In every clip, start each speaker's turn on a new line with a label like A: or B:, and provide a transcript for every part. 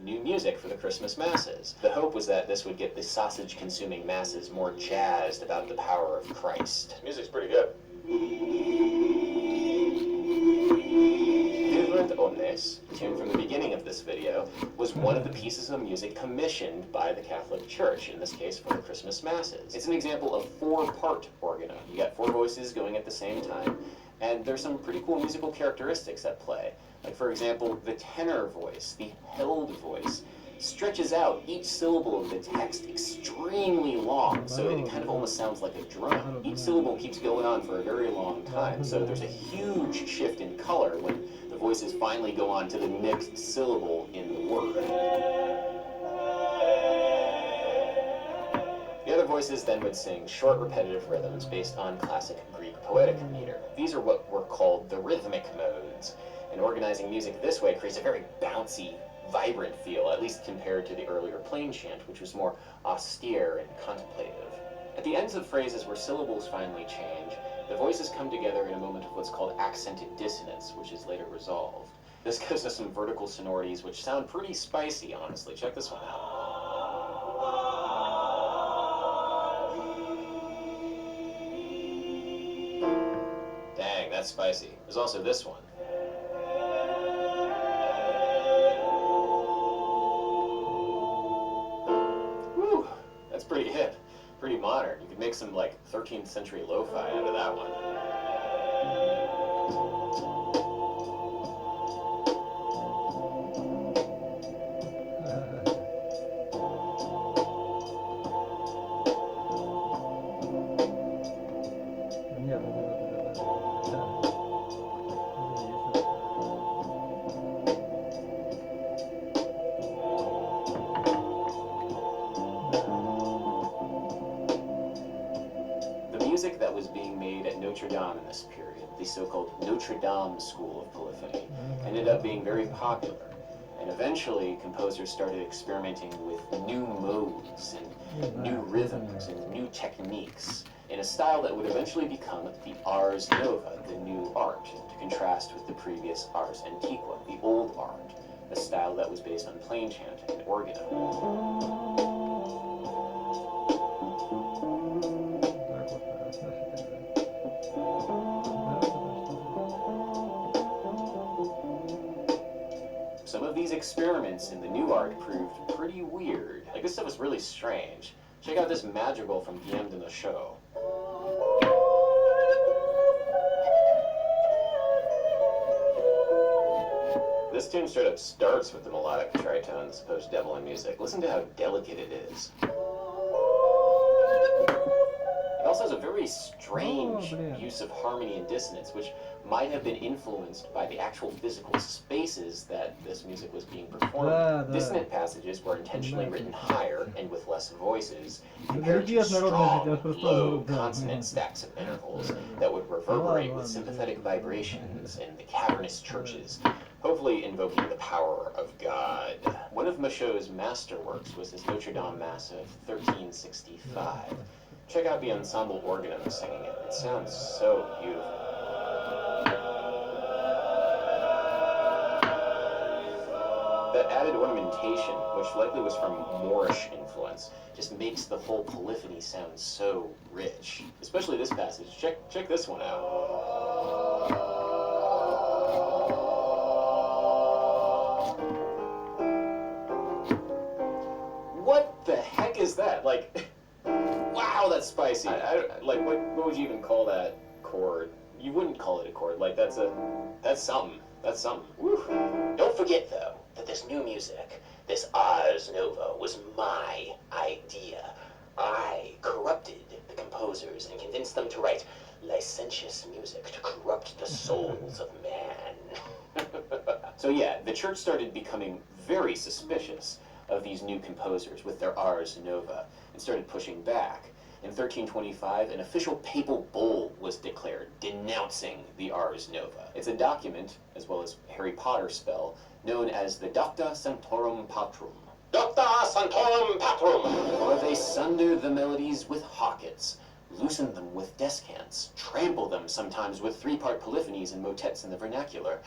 A: new music for the Christmas masses. The hope was that this would get the sausage-consuming masses more jazzed about the power of Christ. Music's pretty good. Omnes, tuned from the beginning of this video, was one of the pieces of music commissioned by the Catholic Church, in this case for the Christmas masses. It's an example of four-part organo. You got four voices going at the same time, and there's some pretty cool musical characteristics at play. Like, for example, the tenor voice, the held voice, stretches out each syllable of the text extremely long, so it kind of almost sounds like a drum. Each syllable keeps going on for a very long time, so there's a huge shift in color when the voices finally go on to the next syllable in the word. The other voices then would sing short repetitive rhythms based on classic Greek poetic meter. These are what were called the rhythmic modes, and organizing music this way creates a very bouncy, vibrant feel, at least compared to the earlier plain chant, which was more austere and contemplative. At the ends of phrases where syllables finally change, the voices come together in a moment of what's called accented dissonance, which is later resolved. This gives us some vertical sonorities which sound pretty spicy, honestly. Check this one out. Dang, that's spicy. There's also this one. Pretty hip, pretty modern. You could make some like 13th century lo-fi out of that one. That was being made at Notre Dame in this period, the so-called Notre Dame School of Polyphony, ended up being very popular. And eventually, composers started experimenting with new modes and new rhythms and new techniques in a style that would eventually become the ars nova, the new art, to contrast with the previous ars antiqua, the old art, a style that was based on plain chant and organo. Some of these experiments in the new art proved pretty weird. Like, this stuff was really strange. Check out this madrigal from Guillaume de Machaut. This tune straight up starts with the melodic tritone, the supposed devil in music. Listen to how delicate it is. It also has a very strange use of harmony and dissonance, which might have been influenced by the actual physical spaces that this music was being performed. Dissonant passages were intentionally written higher and with less voices, compared to strong, low, consonant stacks of intervals that would reverberate with sympathetic vibrations in the cavernous churches, hopefully invoking the power of God. One of Machaut's masterworks was his Notre Dame Mass of 1365. Check out the ensemble organo singing it. It sounds so beautiful. That added ornamentation, which likely was from Moorish influence, just makes the whole polyphony sound so rich. Especially this passage. Check this one out. What the heck is that? Like, wow, that's spicy. Like, what would you even call that chord? You wouldn't call it a chord. Like, that's something. That's something. Woo. Don't forget, though, that this new music, this ars nova, was my idea. I corrupted the composers and convinced them to write licentious music to corrupt the souls of man. So yeah, the church started becoming very suspicious of these new composers with their ars nova and started pushing back. In 1325, an official papal bull was declared denouncing the ars nova. It's a document, as well as Harry Potter spell, known as the Docta Sanctorum Patrum. Docta Sanctorum Patrum! Or they sunder the melodies with hockets, loosen them with descants, trample them sometimes with three-part polyphonies and motets in the vernacular.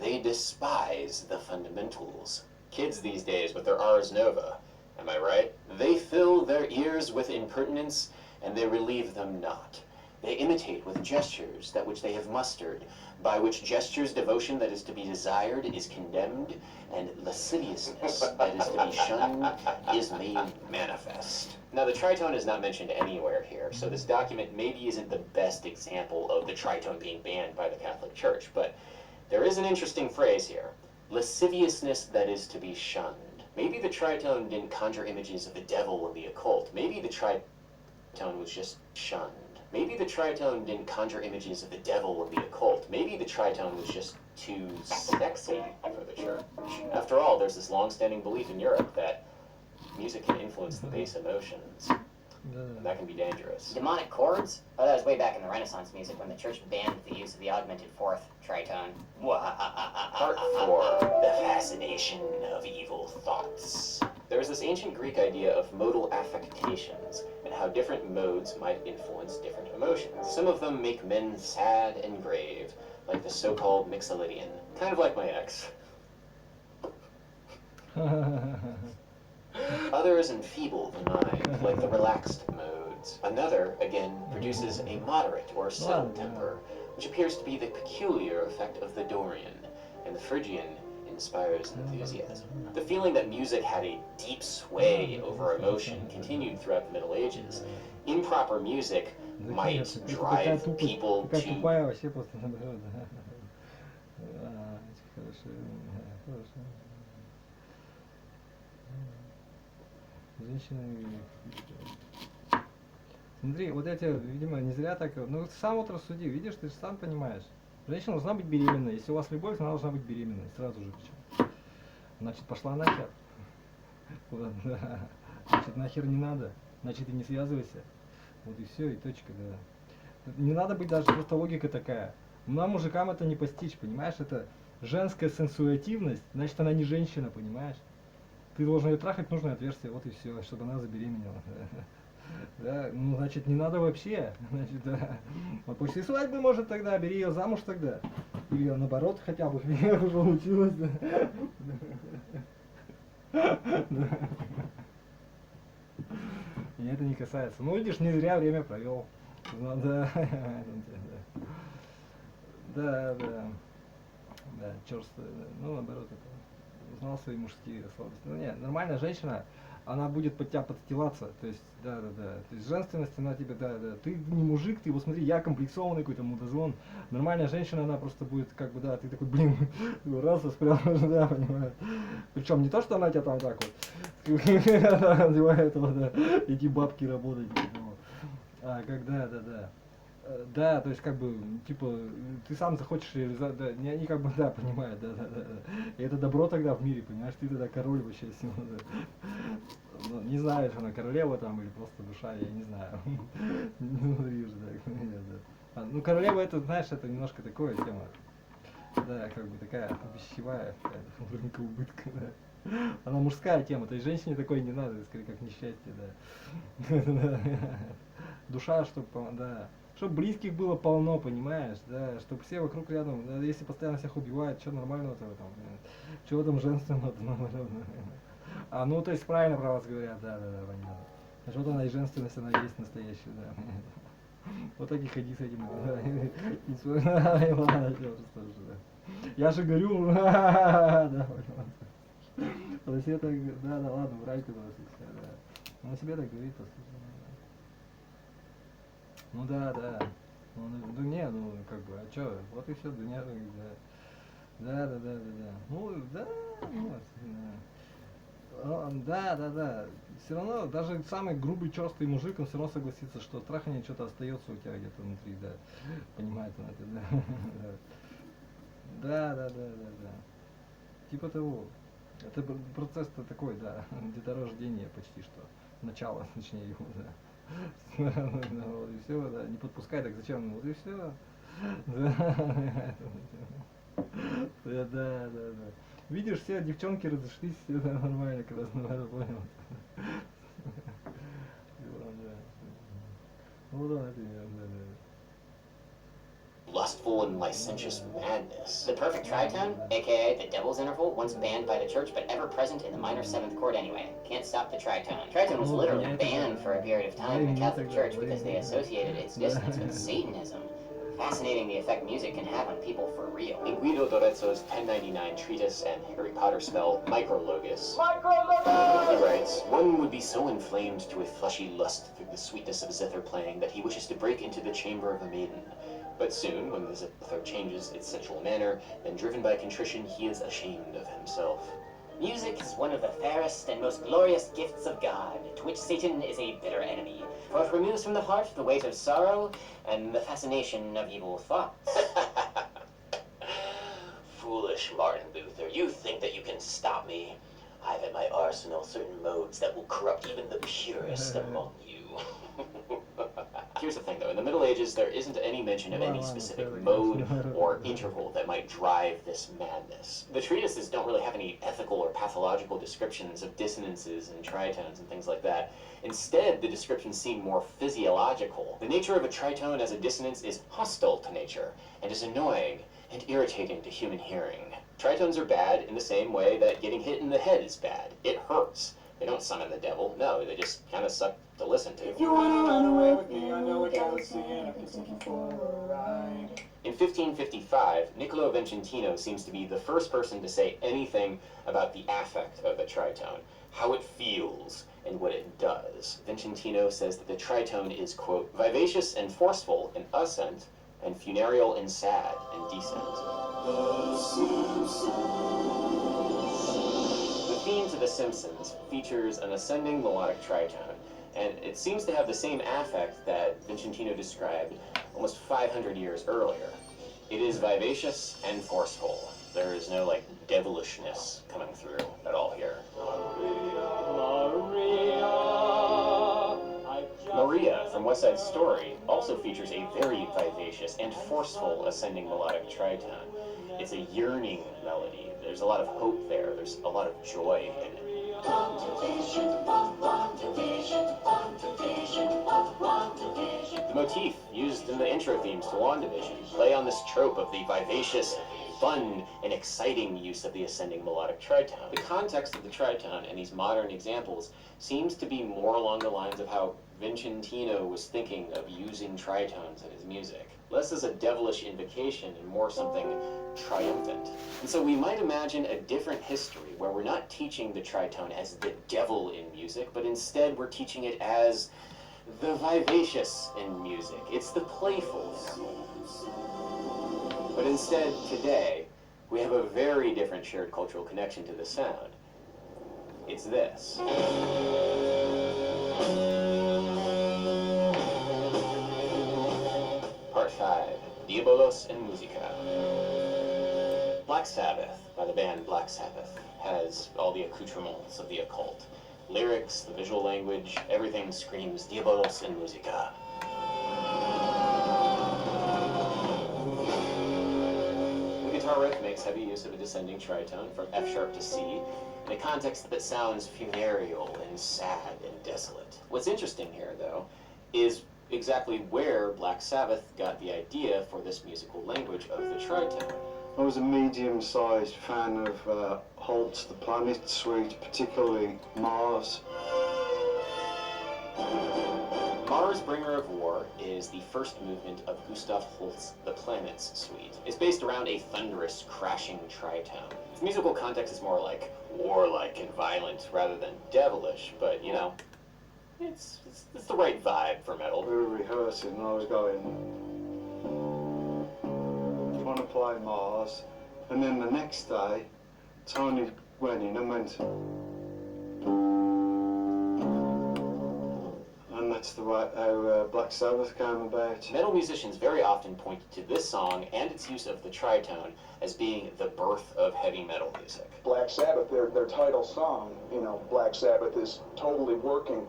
A: They despise the fundamentals. Kids these days with their Ars Nova, am I right? They fill their ears with impertinence, and they relieve them not. They imitate with gestures that which they have mustered, by which gestures devotion that is to be desired is condemned, and lasciviousness that is to be shunned is made manifest. Now, the tritone is not mentioned anywhere here, so this document maybe isn't the best example of the tritone being banned by the Catholic Church, but there is an interesting phrase here. Lasciviousness that is to be shunned. Maybe the tritone didn't conjure images of the devil and the occult. Maybe the tritone was just shunned. Maybe the tritone didn't conjure images of the devil and the occult. Maybe the tritone was just too sexy for the church. After all, there's this long-standing belief in Europe that music can influence the base emotions. And that can be dangerous.
B: Demonic chords? Oh, that was way back in the Renaissance music when the church banned the use of the augmented fourth tritone.
A: Part 4. The fascination of evil thoughts. There was this ancient Greek idea of modal affectations, and how different modes might influence different emotions. Some of them make men sad and grave, like the so-called Mixolydian. Kind of like my ex. Others enfeeble the mind, like the relaxed modes. Another, again, produces a moderate or settled temper, which appears to be the peculiar effect of the Dorian, and the Phrygian inspires enthusiasm. The feeling that music had a deep sway over emotion continued throughout the Middle Ages. Improper music might drive people to...
C: Смотри, вот эти, видимо, не зря так... Ну, ты сам вот рассуди, видишь, ты же сам понимаешь. Женщина должна быть беременной. Если у вас любовь, она должна быть беременной. Сразу же причем. Значит, пошла нахер. Да. Значит, нахер не надо. Значит, и не связывайся. Вот и все, и точка, да. Не надо быть даже, просто логика такая. Нам, мужикам, это не постичь, понимаешь? Это женская сенсуативность, значит, она не женщина, понимаешь? Ты должен ее трахать в нужное отверстие, вот и все, чтобы она забеременела. Да, ну, значит, не надо вообще. Значит, да. Вот после свадьбы, может, тогда бери ее замуж тогда. Или наоборот, хотя бы, уже училась. Да. Меня это не касается. Ну, видишь, не зря время провел. Да, да, да. Да, черствое, да. Ну, наоборот, это узнал свои мужские слабости. Ну, нет, нормальная женщина, она будет под тебя подстилаться, то есть, да. То есть женственность, она тебе, да. Ты не мужик, ты вот смотри, я комплексованный какой-то мудозвон. Нормальная женщина, она просто будет, как бы, да, ты такой, блин, раз воспрял, да, понимаешь. Причем не то, что она тебя там так вот, надевает, да, эти бабки работать, а когда, да. Да, то есть как бы, типа, ты сам захочешь реализовать, да, они как бы, да, понимают, да. И это добро тогда в мире, понимаешь, ты тогда король вообще всего, да. Ну, не знаю, что она королева там или просто душа, я не знаю. Ну, видишь, да. Ну, королева это, знаешь, это немножко такая тема. Да, как бы такая вещевая, рынка убытка, да. Она мужская тема, то есть женщине такой не надо, скорее как несчастье, да. Душа, чтобы, да. Чтобы близких было полно, понимаешь, да, чтобы все вокруг рядом, да, если постоянно всех убивают, что нормального-то в этом, что в этом женственного-то, а, ну, то есть правильно про вас говорят, да, понятно. Значит, вот она и женственность, она и есть настоящая, да. Вот так и ходи с этим, да, я же говорю, да, по себе так, да, ладно, врать туда, да, он себе так говорит, послушай. Ну да. Ну не, ну как бы, а чё, вот и все, да. Ну да, да. Все равно, даже самый грубый, черстый мужик, он все равно согласится, что трахание что-то остается у тебя где-то внутри, да. Понимает он это, да. Да. Типа того. Это процесс-то такой, да, деторождение почти что. Начало, точнее его, да. Вот и все, да, не подпускай, так зачем? Вот и все. Да. Видишь, все девчонки разошлись, все нормально, когда снова понял. Ну да, например, да.
A: lustful and licentious madness.
B: The perfect tritone, aka the devil's interval, once banned by the church but ever present in the minor seventh chord anyway. Can't stop the tritone. Tritone was literally banned for a period of time in the Catholic Church because they associated its dissonance with Satanism. Fascinating the effect music can have on people for real.
A: In Guido d'Arezzo's 1099 treatise and Harry Potter spell Micrologus, he writes, "One would be so inflamed to a fleshy lust through the sweetness of zither playing that he wishes to break into the chamber of a maiden. But soon, when the zither changes its sensual manner, then driven by contrition, he is ashamed of himself."
B: Music is one of the fairest and most glorious gifts of God, to which Satan is a bitter enemy. For it removes from the heart the weight of sorrow and the fascination of evil thoughts.
A: Foolish Martin Luther, you think that you can stop me? I've at my arsenal certain modes that will corrupt even the purest among you. Here's the thing though, in the Middle Ages there isn't any mention of any specific mode or interval that might drive this madness. The treatises don't really have any ethical or pathological descriptions of dissonances and tritones and things like that. Instead, the descriptions seem more physiological. The nature of a tritone as a dissonance is hostile to nature, and is annoying and irritating to human hearing. Tritones are bad in the same way that getting hit in the head is bad. It hurts. They don't summon the devil. No, they just kind of suck to listen to.
D: If you wanna run away with me, I know a galaxy and I can take you for a ride.
A: In 1555, Niccolo Vincentino seems to be the first person to say anything about the affect of the tritone, how it feels, and what it does. Vincentino says that the tritone is, quote, vivacious and forceful in ascent, and funereal and sad in descent. The theme to The Simpsons features an ascending melodic tritone, and it seems to have the same affect that Vincentino described almost 500 years earlier. It is vivacious and forceful. There is no, like, devilishness coming through at all here. Maria from West Side Story also features a very vivacious and forceful ascending melodic tritone. It's a yearning melody. There's a lot of hope there. There's a lot of joy in it. The motif used in the intro themes to WandaVision play on this trope of the vivacious, fun, and exciting use of the ascending melodic tritone. The context of the tritone in these modern examples seems to be more along the lines of how Vincentino was thinking of using tritones in his music. Less as a devilish invocation and more something triumphant. And so we might imagine a different history where we're not teaching the tritone as the devil in music, but instead we're teaching it as the vivacious in music. It's the playful. But instead, today, we have a very different shared cultural connection to the sound. It's this. Part 5, Diabolos and Musica. Black Sabbath, by the band Black Sabbath, has all the accoutrements of the occult. Lyrics, the visual language, everything screams Diabolos and Musica. The guitar riff makes heavy use of a descending tritone from F sharp to C, in a context that sounds funereal and sad and desolate. What's interesting here, though, is exactly where Black Sabbath got the idea for this musical language of the tritone.
E: I was a medium-sized fan of Holt's The Planet Suite, particularly Mars.
A: Mars, Bringer of War is the first movement of Gustav Holst's The Planets Suite. It's based around a thunderous, crashing tritone. Its musical context is more like warlike and violent rather than devilish, but, you know, it's the right vibe for metal.
E: We were rehearsing and I was going, trying to play Mars, and then the next day, Tony went in and went, and that's the way how Black Sabbath came about.
A: Metal musicians very often point to this song and its use of the tritone as being the birth of heavy metal music.
D: Black Sabbath, their title song, you know, Black Sabbath is totally working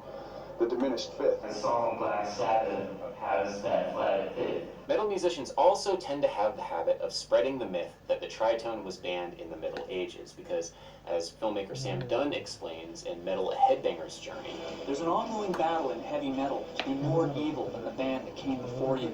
E: the diminished fifth.
F: The song Black Sabbath has that flat fifth.
A: Metal musicians also tend to have the habit of spreading the myth that the tritone was banned in the Middle Ages because, as filmmaker Sam Dunn explains in Metal: A Headbanger's Journey,
G: there's an ongoing battle in heavy metal to be more evil than the band that came before you.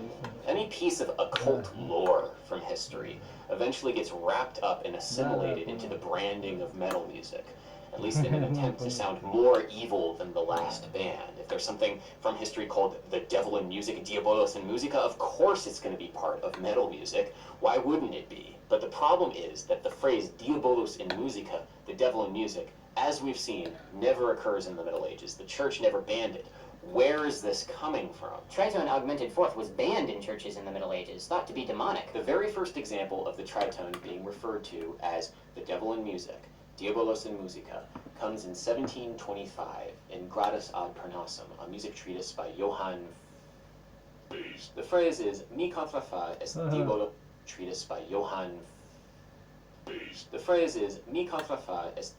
A: any piece of occult lore from history eventually gets wrapped up and assimilated into the branding of metal music, at least in an attempt to sound more evil than the last band. If there's something from history called the devil in music, diabolos in musica, of course it's going to be part of metal music. Why wouldn't it be? But the problem is that the phrase diabolos in musica, the devil in music, as we've seen, never occurs in the Middle Ages. The church never banned it. Where is this coming from?
B: Tritone augmented fourth was banned in churches in the Middle Ages, thought to be demonic.
A: The very first example of the tritone being referred to as the devil in music, diabolos in musica, comes in 1725 in Gradus ad Parnassum, a music treatise by Johann. The phrase is mi contra fa est diabolos, treatise by Johann. The phrase is mi contra fa est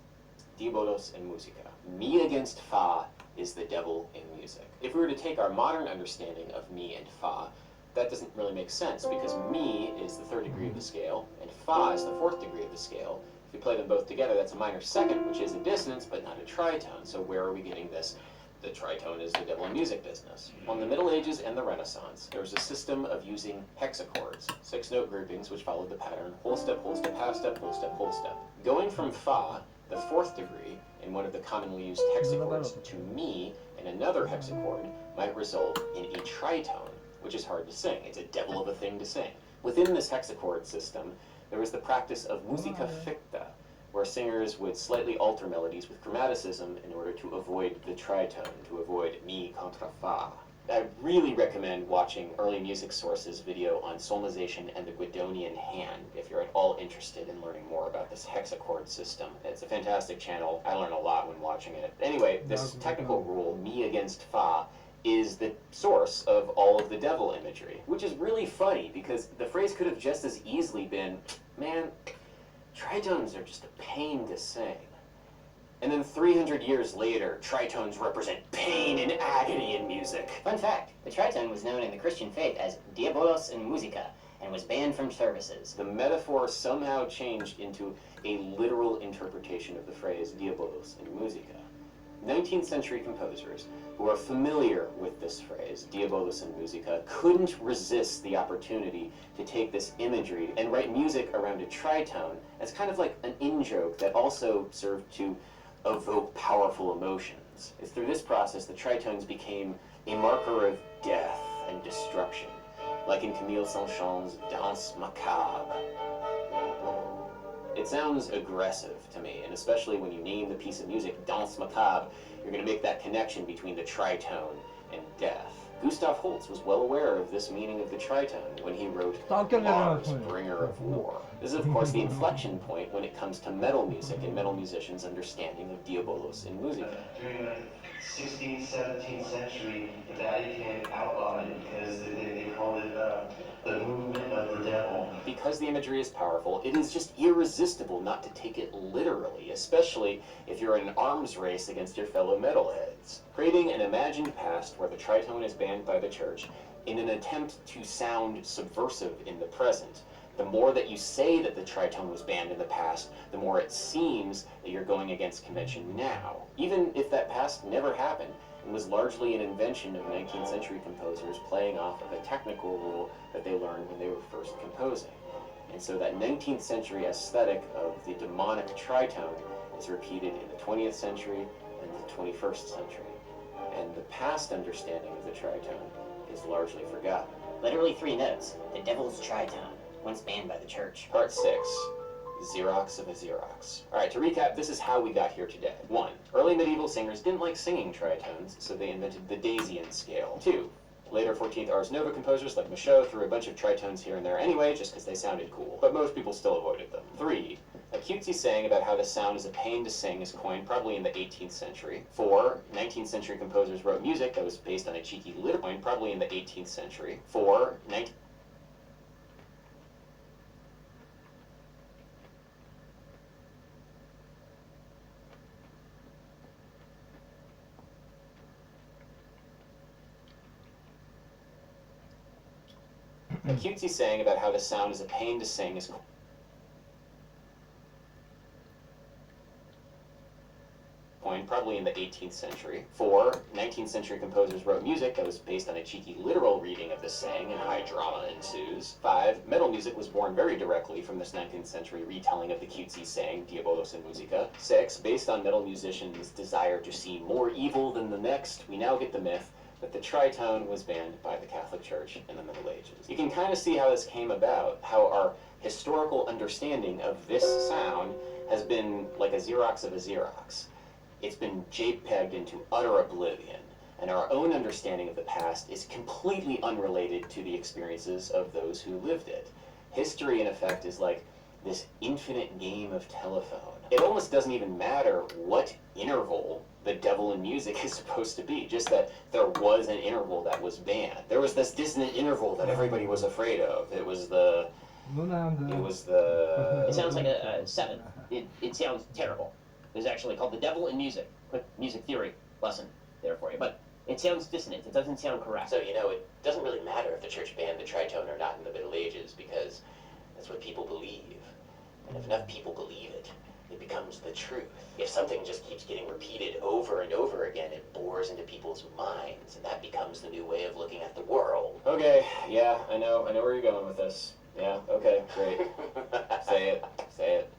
A: diabolos in musica. Mi against fa is the devil in music. If we were to take our modern understanding of mi and fa, that doesn't really make sense because mi is the third degree of the scale and fa is the fourth degree of the scale. If you play them both together, that's a minor second, which is a dissonance but not a tritone. So where are we getting this? The tritone is the devil in music business. On the Middle Ages and the Renaissance, there was a system of using hexachords, 6-note groupings which followed the pattern whole step, half step, whole step, whole step. Going from fa, the fourth degree, in one of the commonly used hexachords, to mi, in another hexachord, might result in a tritone, which is hard to sing. It's a devil of a thing to sing. Within this hexachord system, there was the practice of musica ficta, where singers would slightly alter melodies with chromaticism in order to avoid the tritone, to avoid mi contra fa. I really recommend watching Early Music Sources video on solmization and the Guidonian hand if you're at all interested in learning more about this hexachord system. It's a fantastic channel. I learn a lot when watching it. Anyway, this technical rule, mi against fa, is the source of all of the devil imagery, which is really funny because the phrase could have just as easily been, man, tritones are just a pain to sing. And then 300 years later, tritones represent pain and agony in music.
B: Fun fact, the tritone was known in the Christian faith as diabolos in musica and was banned from services.
A: The metaphor somehow changed into a literal interpretation of the phrase diabolos in musica. 19th century composers who are familiar with this phrase, diabolos in musica, couldn't resist the opportunity to take this imagery and write music around a tritone as kind of like an in-joke that also served to evoke powerful emotions. It's through this process that tritones became a marker of death and destruction, like in Camille Saint-Saëns' Danse Macabre. It sounds aggressive to me, and especially when you name the piece of music Danse Macabre, you're going to make that connection between the tritone and death. Gustav Holst was well aware of this meaning of the tritone when he wrote Mars, Bringer of War. This is, of course, the inflection point when it comes to metal music and metal musicians' understanding of diabolos in musica.
F: During the 16th, 17th century, the Vatican outlawed it because they called it the movement of the devil.
A: Because the imagery is powerful, it is just irresistible not to take it literally, especially if you're in an arms race against your fellow metalheads. Creating an imagined past where the tritone is banned by the church in an attempt to sound subversive in the present. The more that you say that the tritone was banned in the past, the more it seems that you're going against convention now. Even if that past never happened and was largely an invention of 19th century composers playing off of a technical rule that they learned when they were first composing. And so that 19th century aesthetic of the demonic tritone is repeated in the 20th century and the 21st century. And the past understanding of the tritone is largely forgotten.
B: Literally 3 notes, the devil's tritone, once banned by the church.
A: Part 6. Xerox of a Xerox. Alright, to recap, this is how we got here today. 1. Early medieval singers didn't like singing tritones, so they invented the Daisian scale. 2. Later 14th Ars Nova composers like Michaud threw a bunch of tritones here and there anyway, just because they sounded cool, but most people still avoided them. 3. A cutesy saying about how the sound is a pain to sing is coined probably in the 18th century. 4. 19th century composers wrote music that was based on a cheeky litter coin probably in the 18th century. 4. A cutesy saying about how the sound is a pain to sing is coined probably in the 18th century. 4. 19th century composers wrote music that was based on a cheeky literal reading of this saying, and high drama ensues. 5. Metal music was born very directly from this 19th century retelling of the cutesy saying, Diabolos in musica. 6. Based on metal musicians' desire to see more evil than the next, we now get the myth that the tritone was banned by the Catholic Church in the Middle Ages. You can kind of see how this came about, how our historical understanding of this sound has been like a Xerox of a Xerox. It's been JPEG'd into utter oblivion, and our own understanding of the past is completely unrelated to the experiences of those who lived it. History, in effect, is like this infinite game of telephone. It almost doesn't even matter what interval the devil in music is supposed to be, just that there was an interval that was banned. There was this dissonant interval that everybody was afraid of. It was the...
H: It sounds like a 7. It sounds terrible. There's actually called The Devil in Music. Quick music theory lesson there for you. But it sounds dissonant. It doesn't sound correct.
B: So, you know, it doesn't really matter if the church banned the tritone or not in the Middle Ages, because that's what people believe. And if enough people believe it, it becomes the truth. If something just keeps getting repeated over and over again, it bores into people's minds, and that becomes the new way of looking at the world.
A: Okay, yeah, I know where you're going with this. Yeah, okay, great. Say it.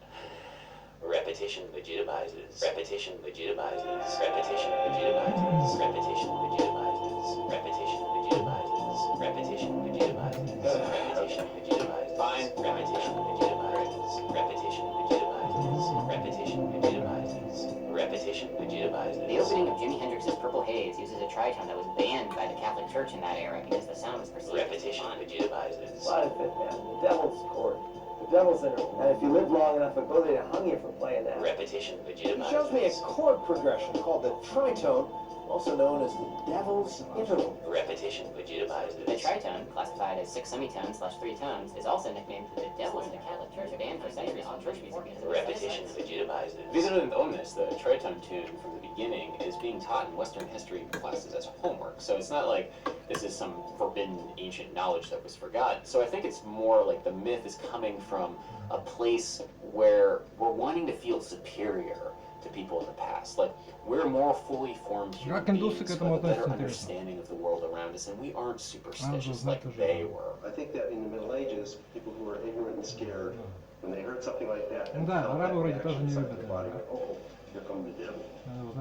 B: Repetition legitimizes. Repetition legitimizes. Repetition legitimizes. Repetition legitimizes. Repetition legitimizes. Repetition legitimizes. Repetition legitimizes.
A: Fine.
B: Repetition legitimizes. Repetition legitimizes. Repetition legitimizes. Repetition legitimizes.
I: The opening of Jimi Hendrix's Purple Haze uses a tritone that was banned by the Catholic Church in that era because the sound was perceived
B: Repetition
I: as
B: legitimizes.
J: A lot of it, man. The devil's chord. The devil's interval. And if you live long enough ago, they'd hung you for playing that.
B: Repetition legitimizes.
K: He shows me a chord progression called the tritone, also known as the devil's interval.
B: Repetition legitimizes.
I: The tritone, classified as 6 semitones / 3 tones, is also nicknamed the devils in the Catholic Church, banned for centuries from church music because of its
B: Repetition legitimizes.
A: Visited Omnis, the tritone tune from the beginning, is being taught in Western history classes as homework. So it's not like this is some forbidden ancient knowledge that was forgotten. So I think it's more like the myth is coming from a place where we're wanting to feel superior to people in the past. Like, we're more fully formed human beings with a better understanding of the world around us, and we aren't superstitious like they were.
F: I think that in the Middle Ages, people who were ignorant and scared, when they heard something like that,
C: Да, арабы вроде тоже не любят это.
F: oh, here comes the devil.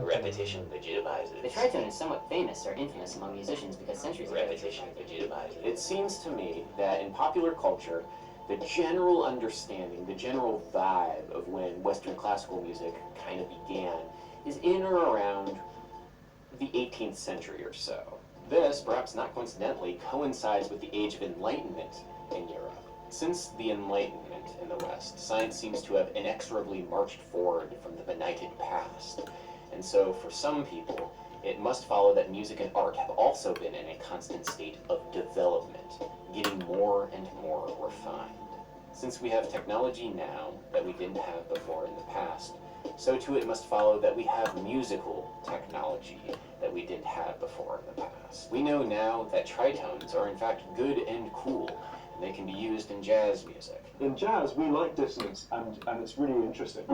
B: Repetition legitimizes.
I: The tritone is somewhat famous or infamous among musicians because centuries ago...
B: Repetition legitimizes.
A: It seems to me that in popular culture, the general understanding, the general vibe of when Western classical music kind of began is in or around the 18th century or so. This, perhaps not coincidentally, coincides with the Age of Enlightenment in Europe. Since the Enlightenment in the West, science seems to have inexorably marched forward from the benighted past. And so, for some people, it must follow that music and art have also been in a constant state of development, getting more and more refined. Since we have technology now that we didn't have before in the past, so too it must follow that we have musical technology that we didn't have before in the past. We know now that tritones are in fact good and cool, and they can be used in jazz music.
L: In jazz, we like dissonance, and it's really interesting.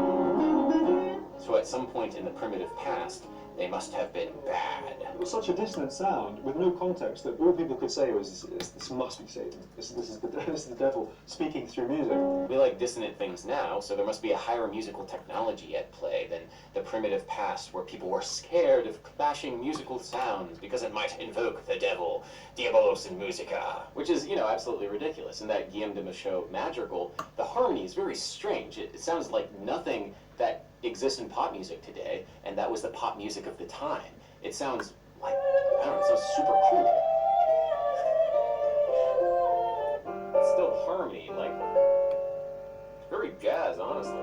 A: So at some point in the primitive past, they must have been bad.
L: It was such a dissonant sound with no context that all people could say was, "This must be Satan. This is the devil speaking through music."
A: We like dissonant things now, so there must be a higher musical technology at play than the primitive past, where people were scared of clashing musical sounds because it might invoke the devil, Diabolos in musica, which is, you know, absolutely ridiculous. In that Guillaume de Machaut madrigal, the harmony is very strange. It sounds like nothing that exists in pop music today, and that was the pop music of the time. It sounds like, I don't know, it sounds super cool. It's still harmony, like, it's very jazz, honestly.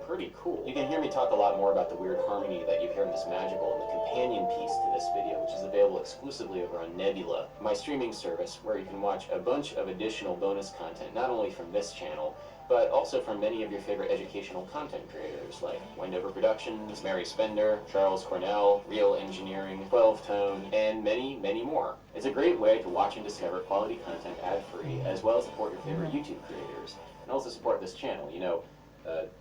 A: Pretty cool. You can hear me talk a lot more about the weird harmony that you hear in this magical in the companion piece to this video, which is available exclusively over on Nebula, my streaming service, where you can watch a bunch of additional bonus content, not only from this channel, but also from many of your favorite educational content creators like Wendover Productions, Mary Spender, Charles Cornell, Real Engineering, 12 Tone, and many, many more. It's a great way to watch and discover quality content ad-free, as well as support your favorite YouTube creators, and also support this channel. You know,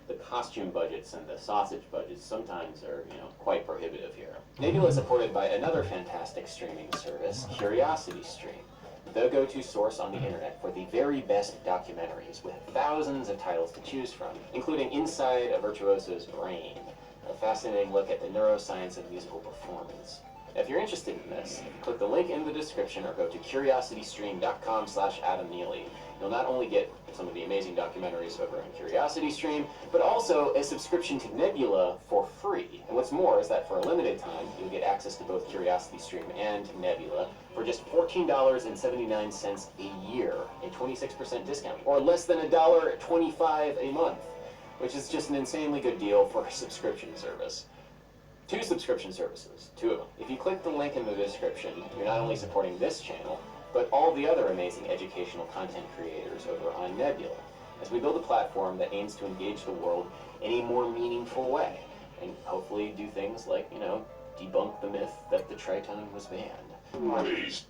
A: the costume budgets and the sausage budgets sometimes are, you know, quite prohibitive here. Nebula is supported by another fantastic streaming service, CuriosityStream, the go-to source on the internet for the very best documentaries, with thousands of titles to choose from, including Inside a Virtuoso's Brain, a fascinating look at the neuroscience of musical performance. If you're interested in this, click the link in the description or go to curiositystream.com/Adam Neely. You'll not only get some of the amazing documentaries over on CuriosityStream, but also a subscription to Nebula for free. And what's more is that for a limited time, you'll get access to both CuriosityStream and Nebula for just $14.79 a year, a 26% discount, or less than $1.25 a month, which is just an insanely good deal for a subscription service. 2 subscription services, 2 of them. If you click the link in the description, you're not only supporting this channel, but all the other amazing educational content creators over on Nebula, as we build a platform that aims to engage the world in a more meaningful way, and hopefully do things like, you know, debunk the myth that the tritone was banned. Please.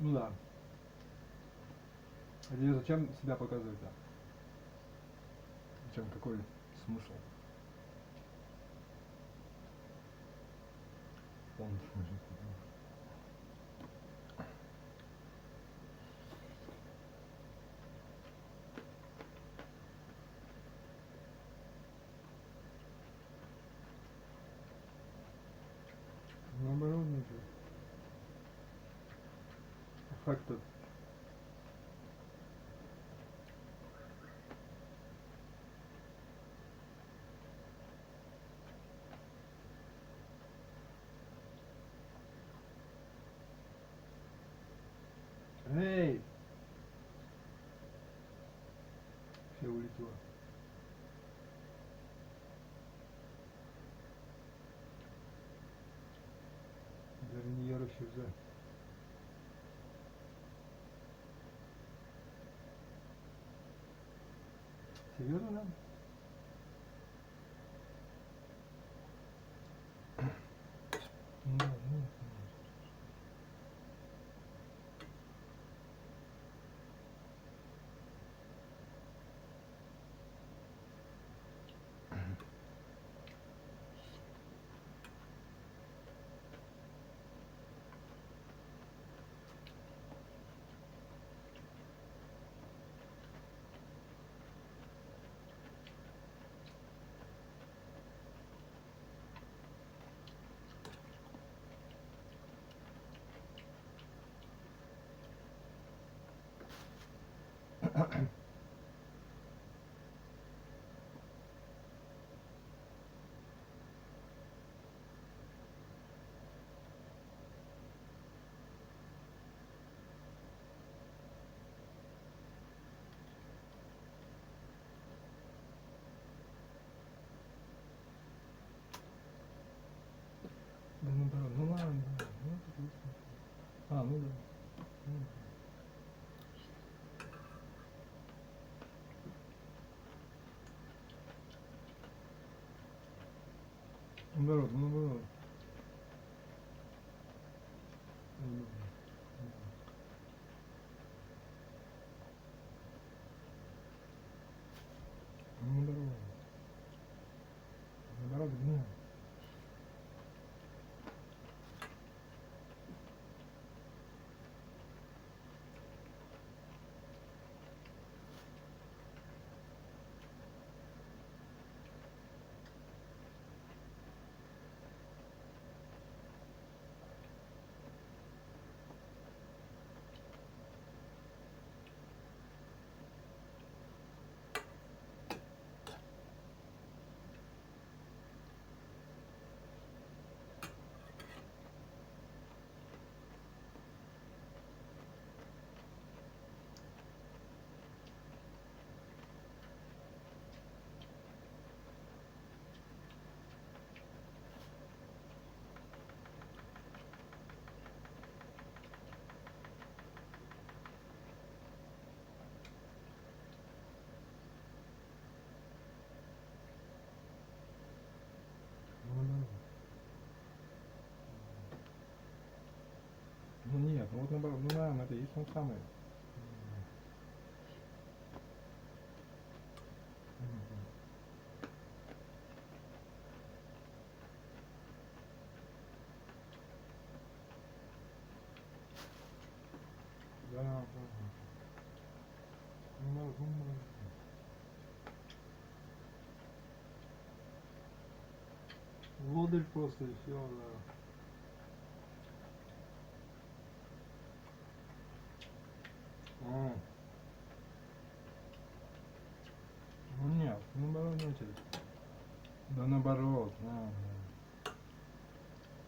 C: Ну да. А тебе зачем себя показывать, да? Зачем, какой смысл? Наоборот, ничего. Факт. Эй! Все улетело. Даже не ярущий в зале. Серьезно, да? Да наоборот, ну ладно, да. Ну, а, ну да. Наоборот, наоборот. Наоборот. Наоборот, гнев. Ну нет, ну вот наоборот, ну да, это есть он самый. Да, да. Ну, лодырь просто и все, да. Ну нет, наоборот, значит. Да наоборот, да.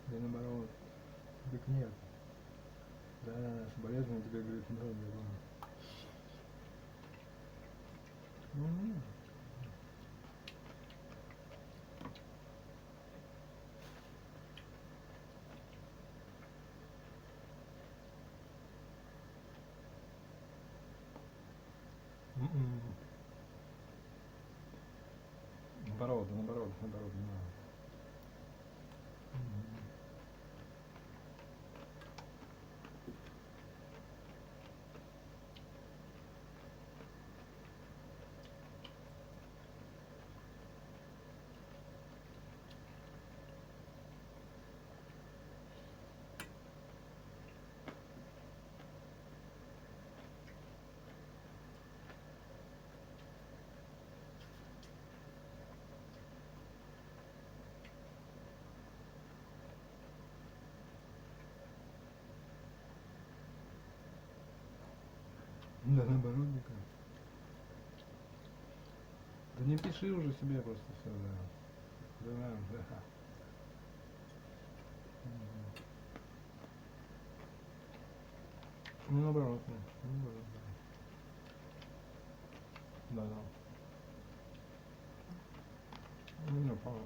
C: Да наоборот. Так нет. Да, соболезную тебе говорит, да, да. Ну нет. Наоборот, наоборот, наоборот, не надо. Да наоборот, мне кажется. Да не пиши уже себе просто все, да. Да, да. Ну наоборот, ну, наоборот, да. Да, да. Ну, не упал.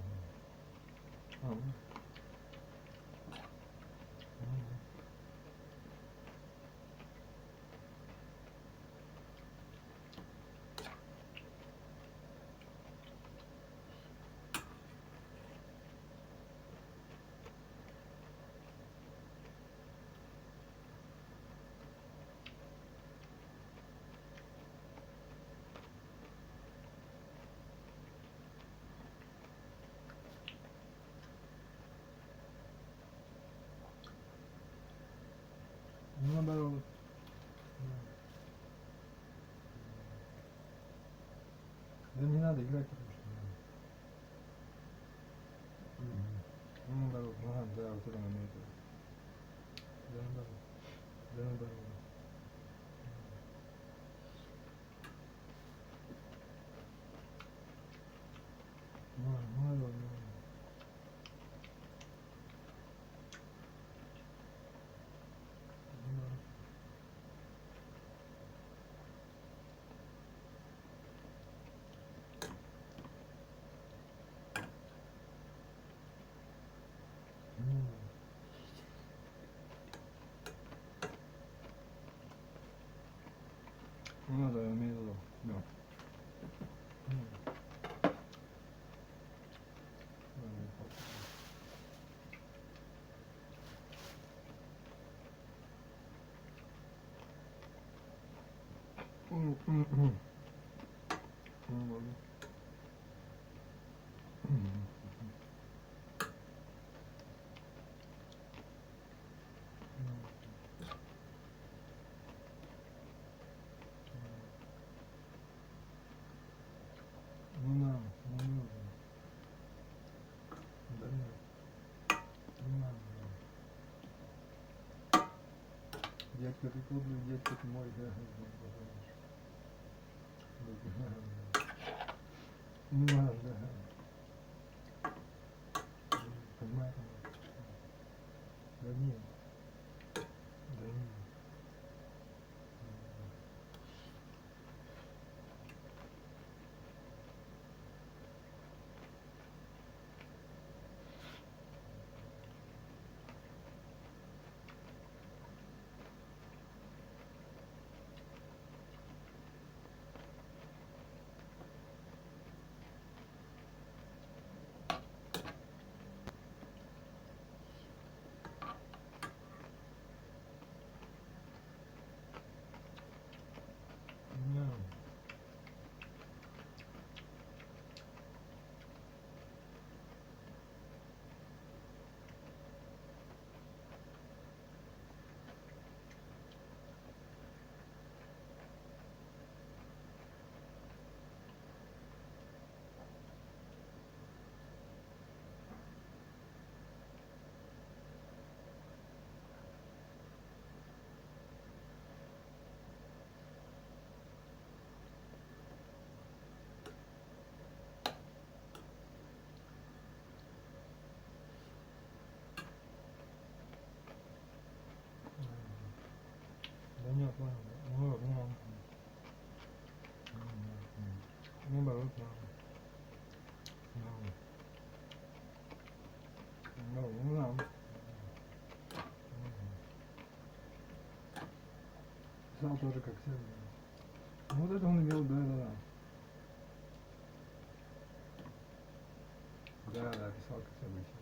C: Ну, наоборот. Да не надо играть, потому что ну, наоборот, ага, да, вот это момент. Да, наоборот. Да, наоборот. Ну, наоборот, ну, Дядька, ты кублю, дядька ты мой, да. Ну ладно, да. Понимаю. Да нет. Да нет. Да нет, ладно. Вот, ну. Наоборот, ну. Писал тоже как все. Ну вот это он имел, да. Да, писал как все обычно.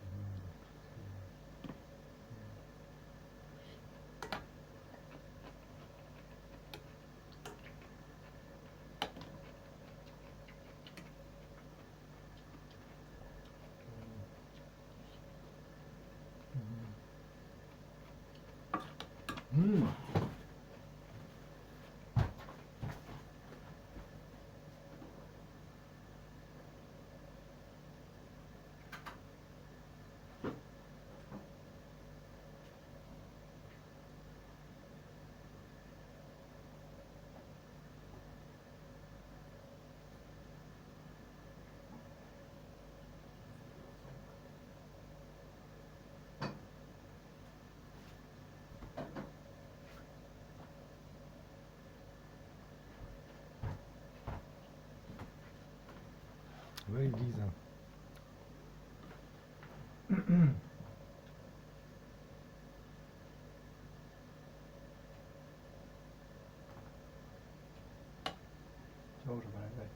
C: Very decent. Все уже пора играть.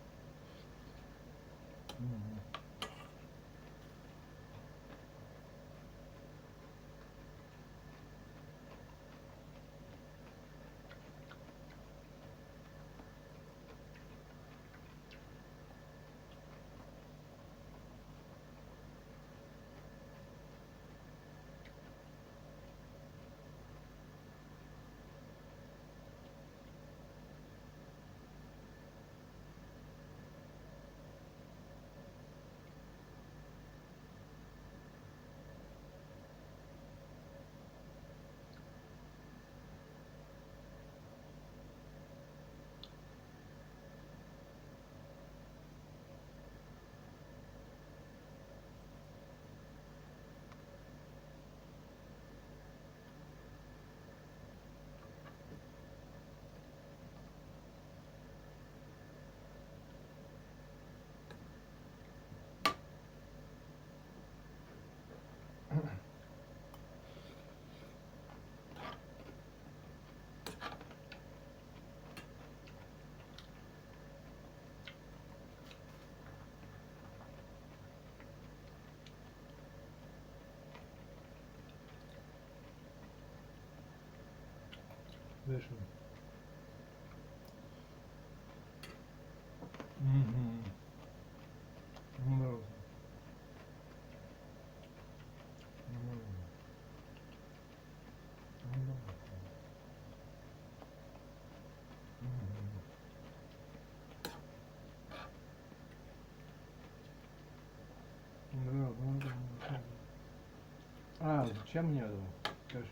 C: Совершенно. А, зачем мне это? Конечно,